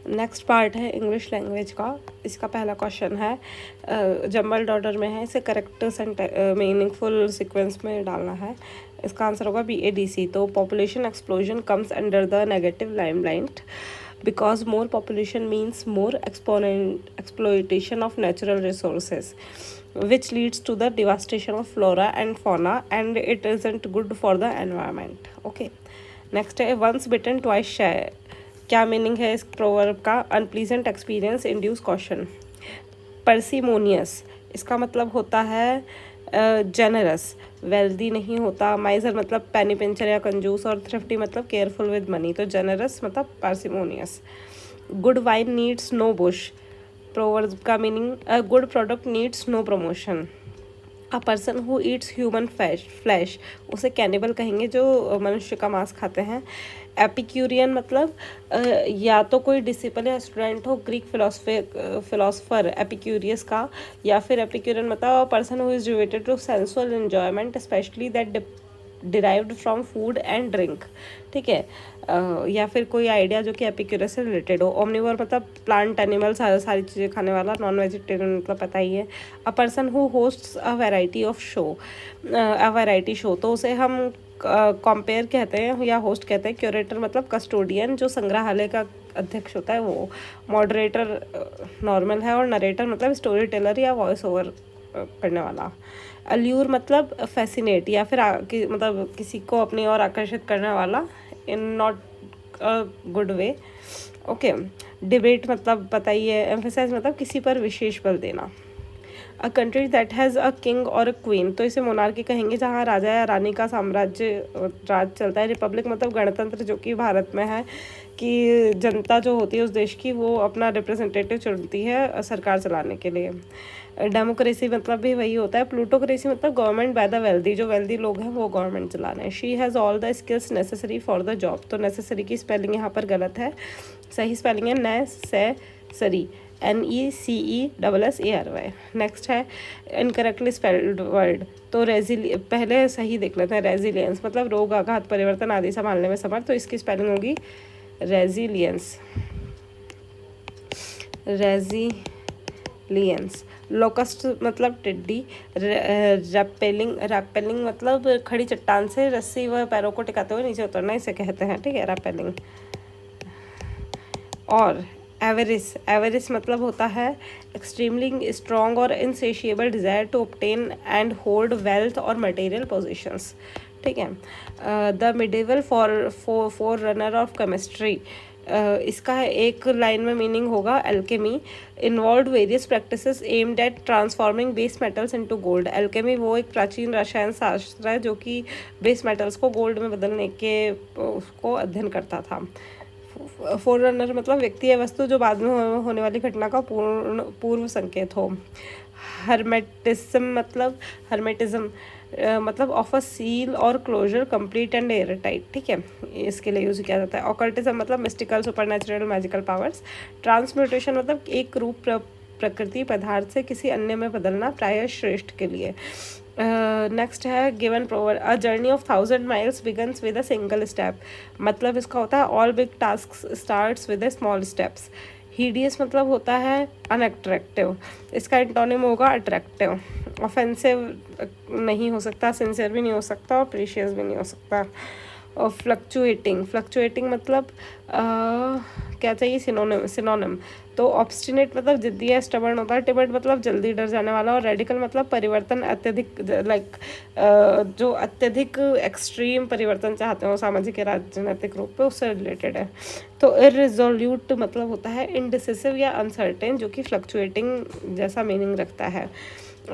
Next part है English language का। इसका पहला क्वेश्चन है, जम्बल्ड ऑर्डर में है, इसे करेक्ट मीनिंगफुल सीक्वेंस में डालना है। इसका आंसर होगा BADC। तो population explosion comes under the negative limelight because more population means more exploitation of natural resources, which leads to the devastation of flora and fauna, and it isn't good for the environment. Okay, next है once bitten twice shy। क्या meaning है इस proverb का? Unpleasant experience induce caution. Parsimonious, इसका मतलब होता है generous, wealthy नहीं होता। माइजर मतलब पैनी पिंचर या कंजूस, और थ्रिफ्टी मतलब केयरफुल विद मनी। तो जेनरस मतलब parsimonious. Good wine needs no bush, proverb का meaning good product needs no promotion. A person who eats human flesh, उसे कैनिबल कहेंगे जो मनुष्य का मांस खाते हैं। एपिक्यूरियन मतलब या तो कोई डिसिपल या स्टूडेंट हो ग्रीक फिलोसफर एपिक्यूरियस का, या फिर एपिक्यूरियन मतलब person who is devoted to sensual enjoyment specially that derived from food and drink. ठीक है, या फिर कोई आइडिया जो कि एपिक्यूरस से रिलेटेड हो। ओमनिवोर मतलब प्लांट एनिमल सारी चीज़ें खाने वाला। नॉन वेजिटेरियन मतलब पता ही है। अ person who hosts a variety show, तो उसे हम कंपेयर कहते हैं या होस्ट कहते हैं। क्यूरेटर मतलब कस्टोडियन, जो संग्रहालय का अध्यक्ष होता है वो। मॉडरेटर नॉर्मल है। और नरेटर मतलब स्टोरी टेलर या वॉइस ओवर करने वाला। अल्यूर मतलब फैसिनेट, या फिर मतलब किसी को अपनी ओर आकर्षित करने वाला, in not a good way. Okay, debate मतलब पता ही है। एम्फेसाइज मतलब किसी पर विशेष बल देना। A country that has a king और अ क्वीन, तो इसे मोनार्की कहेंगे जहाँ राजा या रानी का साम्राज्य राज चलता है। रिपब्लिक मतलब गणतंत्र, जो कि भारत में है, कि जनता जो होती है उस देश की वो अपना रिप्रेजेंटेटिव चुनती है सरकार चलाने के लिए। डेमोक्रेसी मतलब भी वही होता है। प्लूटोक्रेसी मतलब गवर्नमेंट बाय द वेल्दी, जो वेल्दी लोग हैं वो गवर्नमेंट चला रहे हैं। She has all the skills necessary for the job, तो नेसेसरी की स्पेलिंग यहाँ पर गलत है। सही स्पेलिंग है नेसेसरी, NECESSARY। नेक्स्ट है इनकरेक्टली स्पेल्ड वर्ड। तो पहले सही देख लेते हैं। रेजिलियंस मतलब रोग, आघात, परिवर्तन आदि संभालने में समर्थ, तो इसकी स्पेलिंग होगी रेजिलियंस। रेजिलियंस। लोकस्ट मतलब टिड्डी। रैपेलिंग मतलब खड़ी चट्टान से रस्सी व पैरों को टिकाते हुए नीचे उतरना, इसे कहते हैं। ठीक है, रैपेलिंग। और एवरिस मतलब होता है एक्सट्रीमली स्ट्रॉन्ग और insatiable desire to obtain and hold wealth और मटेरियल पोजीशंस। ठीक है, the medieval forerunner of chemistry, इसका एक लाइन में मीनिंग होगा alchemy involve various practices aimed at transforming base metals into gold. Alchemy वो एक प्राचीन रसायन शास्त्र है जो कि बेस मेटल्स को गोल्ड में बदलने के उसको अध्ययन करता था। फोररनर मतलब व्यक्ति या वस्तु जो बाद में होने वाली घटना का पूर्व संकेत हो। हर्मेटिज्म मतलब ऑफ अ सील और closure complete and airtight. ठीक है, इसके लिए यूज़ किया जाता है। ऑकल्टिज्म मतलब mystical, supernatural, magical powers. Transmutation मतलब एक रूप प्रकृति पदार्थ से किसी अन्य में बदलना, प्रायः श्रेष्ठ के लिए। नेक्स्ट है given proverb, a journey of 1000 miles begins with a single step, मतलब इसका होता है all big task starts with a small steps. Hideous मतलब होता है अनअट्रैक्टिव, इसका एंटोनिम होगा अट्रैक्टिव। ऑफेंसिव नहीं हो सकता, सिंसियर भी नहीं हो सकता, और प्रीशियस भी नहीं हो सकता। और फ्लक्चुएटिंग मतलब क्या चाहिए, सिनोनिम। तो ऑब्स्टिनेट मतलब जिद्दी या स्टबर्न होता है। टिबेट मतलब जल्दी डर जाने वाला। और रेडिकल मतलब परिवर्तन अत्यधिक, लाइक जो अत्यधिक एक्सट्रीम परिवर्तन चाहते हो सामाजिक या राजनीतिक रूप पे, उससे रिलेटेड है। तो इररिजोल्यूट मतलब होता है इनडिसिसिव या अनसर्टेन, जो कि फ्लक्चुएटिंग जैसा मीनिंग रखता है।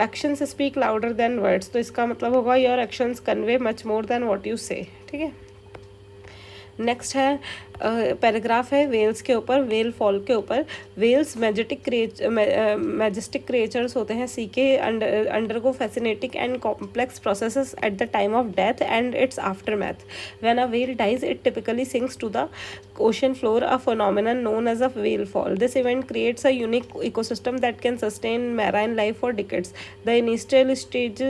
Actions speak louder than words, तो इसका मतलब होगा your actions convey much more than what you से। ठीक है, नेक्स्ट है पैराग्राफ है वेल्स के ऊपर, वेल फॉल के ऊपर। वेल्स मैजेस्टिक क्रिएचर्स होते हैं। सी के undergo fascinating and complex processes at the time of death and its aftermath. When a whale dies it typically sinks to the ocean floor, a phenomenon known as a whale fall. This event creates a unique ecosystem that can sustain marine life for decades. The initial stage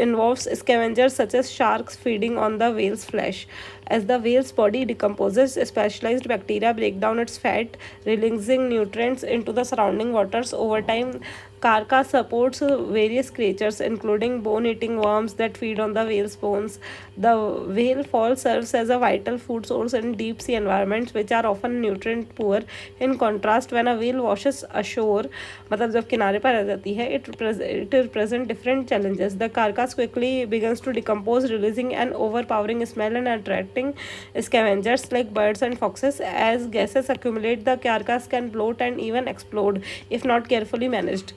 involves scavengers such as sharks feeding on the whale's flesh. As the whale's body decomposes, specialized bacteria break down its fat, releasing nutrients into the surrounding waters. Over time, carcass supports various creatures, including bone-eating worms that feed on the whale's bones. The whale fall serves as a vital food source in deep sea environments, which are often nutrient poor. In contrast, when a whale washes ashore, मतलब जब किनारे पर आ जाती है, it represents different challenges. The carcass quickly begins to decompose, releasing an overpowering smell and attracting scavengers like birds and foxes. As gases accumulate, the carcass can bloat and even explode if not carefully managed.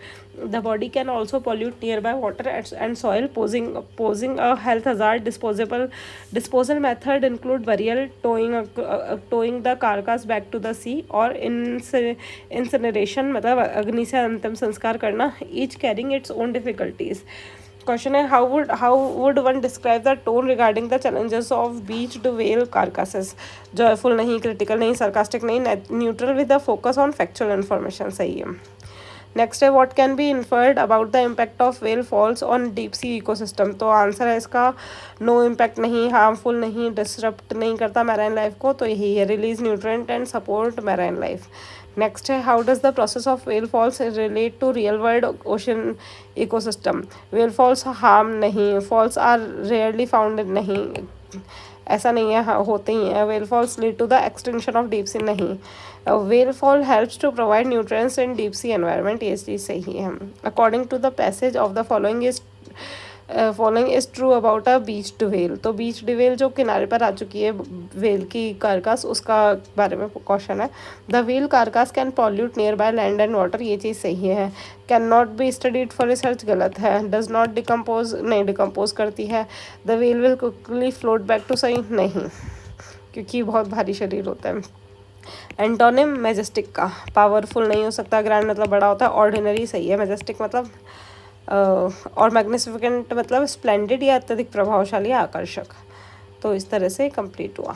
The body can also pollute nearby water and soil, posing a health hazard. Disposal method include burial, towing the carcass back to the sea, or incineration, मतलब अग्नि से अंतिम संस्कार करना. Each carrying its own difficulties. Question है, how would one describe the tone regarding the challenges of beached whale carcasses? Joyful नहीं, critical नहीं, sarcastic नहीं, neutral with a focus on factual information. सही है. नेक्स्ट है, what can be inferred about the impact of whale falls on deep sea ecosystem. तो answer है इसका no impact नहीं, हार्मफुल नहीं, डिसरप्ट नहीं करता मैराइन लाइफ को. तो यही है, release nutrient and support marine life. Next है, how does the process of whale falls relate to real world ocean ecosystem. Whale falls harm नहीं, फॉल्स आर रेयरली फाउंड नहीं, ऐसा नहीं है, हाँ होते ही हैं. Whale falls lead to the extension of deep sea नहीं. Whale fall helps to provide nutrients in deep sea environment, ये चीज़ सही है. According to the passage of the following is true about a beached whale. तो beached whale जो किनारे पर आ चुकी है व्हेल की कारकास, उसका बारे में क्वेश्चन है. The whale carcass can pollute nearby land and water, ये चीज़ सही है. Can not be studied for research, गलत है. डज नॉट डिकम्पोज, नहीं डिकम्पोज करती है. The whale will quickly float back to सही, नहीं, क्योंकि बहुत भारी शरीर होता है. एंटोनिम मैजेस्टिक का, पावरफुल नहीं हो सकता, ग्रैंड मतलब बड़ा होता है, ऑर्डिनरी सही है, मैजेस्टिक मतलब और मैग्निफिकेंट मतलब स्प्लेंडेड या अत्यधिक प्रभावशाली, आकर्षक. तो इस तरह से कंप्लीट हुआ.